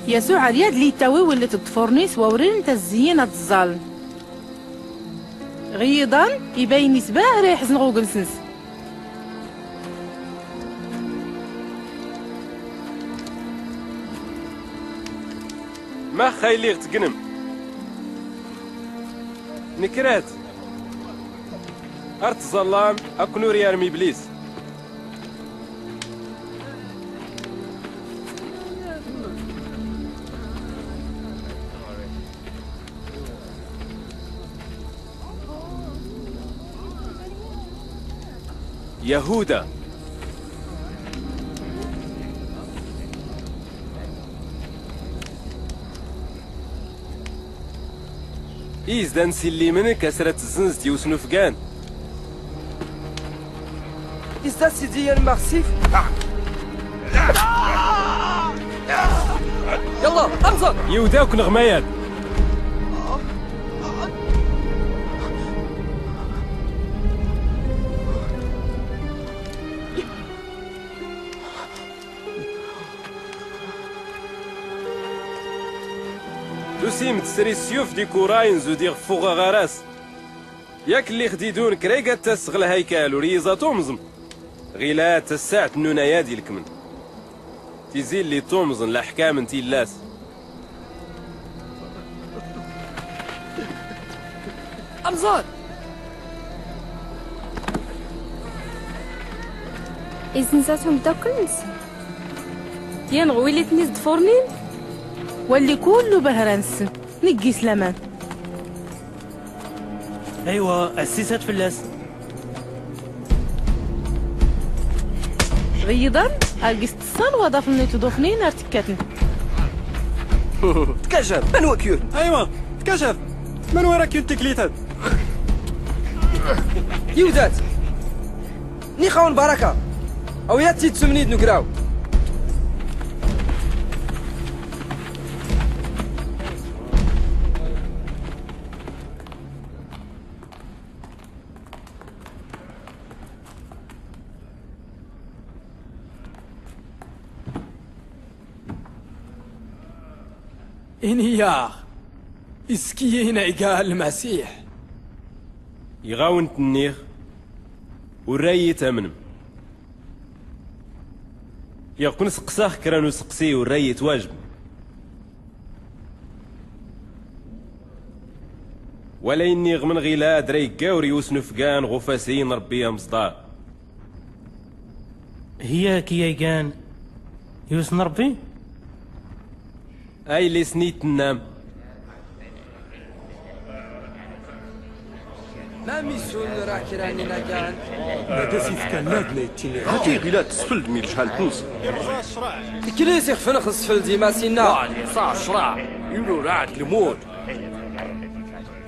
يسوع عرياد لي تاوي واللي تطفرنيس وورين تزيين الظالم غيضا يبين سباه ريح زنغو جنسنس ما خايلي تقنم نكرات ارت ظلام اكنور يرمي ابليس يهودا إيزدان سيلي منك كسرت الزنز ديوس نفقان إزدا سيدي المغسيف يلا أمزر يوداوك نغميات دوسيم تسري السيوف دي كوراين زو ديغ فوغا غراس ياك اللي خديدون كريقة تسغل هيكال وريزا تومزم غيلا تساعت نونايا ديالك من تيزي اللي تومزن الأحكام انتي اللاس أمزر إذن زاتهم داكنس ينغوي اللي تنزد فورنين واللي كله بهرانس نقي سلامان ايوا السيسات فلاس غيضا القست الصان وضاف لنا تضوفنين ارتكاتن تكشف من هو كيوت ايوا تكشف من وراك كنت تكليتات يودات ني خاون بركة أو ياتي تسمنيد نقراو إنيا إسكيين عقال المسيح يغاون تنيغ وراي تامنم يغكون سقساخ كرانو سقسي وراي تواجب ولا ينيغ من غيلا دري قاوري وسنفقان غفاسين ربي مصدار هي كيايقان يوسن ربي اي اللي سنيت النام ما ميسون راكراني ناكان ماداسي تكناد نيتيني هاتي غيلا تسفل ميل شحال تنص كليس يخفن خصفل ديما سينا صاع شراع يقولوا راعد الموت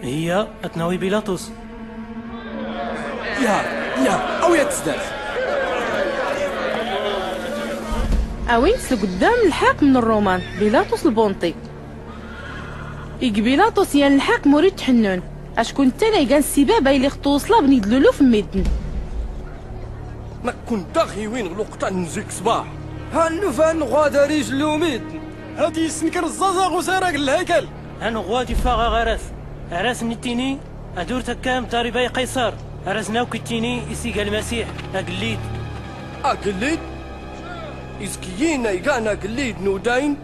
هي أتناوي بيلاطس يا أو يا تزداد اوينس لقدام الحاق من الرومان بيلاطس البونطي إيك بيلاطس يان الحاق مريد تحنون اشكون تانا يقان السبابة اللي خطوصلا بنيدلولو في ميدن ما كنت داغي وين غلقتا نزيك صباح هانو فان غادري جلوميد هادي يسنكر الزازاغ وسارق الهيكل أنا غوادي فاغا غراس عراس نتيني أدور تكام تاريباي قيصر عراس ناو كتيني إسيقا المسيح أقليد أقليد إسكيين يقانا قليد نوداين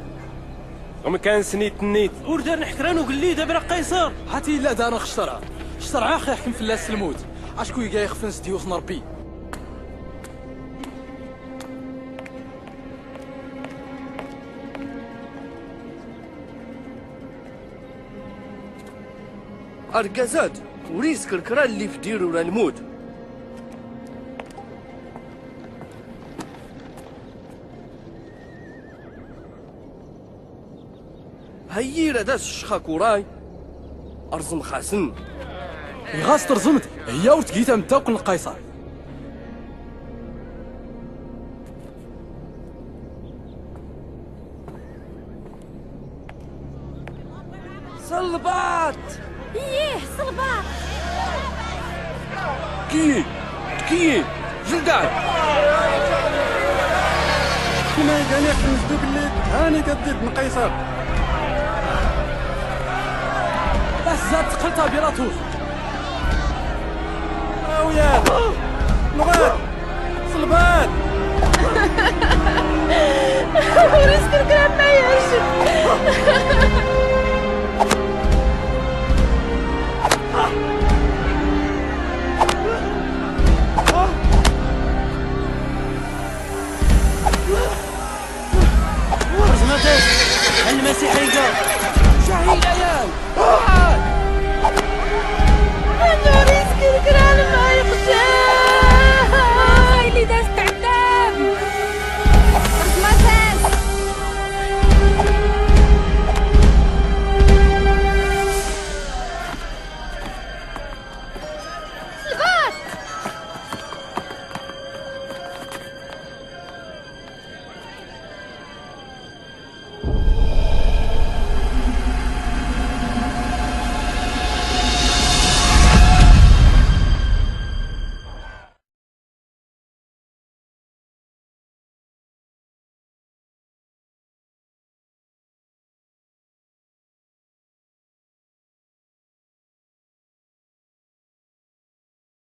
غم كان سنيت النيت وردار نحكران وقليد أبرا قيصر حتى إلا دانا خشترا شترعا خي يحكم فلاس الموت اشكو يقا يخفن ستيوس نربي أرقزات وريس كركرا اللي في ديرو الموت هيا داس الشخا كوراي أرزم خاسن يغاس ترزمت هي ورتقيتا متاوكل القيصر صلبات إيه صلبات كي جلدان كيما كان يحمسدو باللي هاني كدير بن قيصر. زاد تقلتها بيلاطوس. وياه لغات صلبان. وريسك الكلام ما يعجب. المسيحية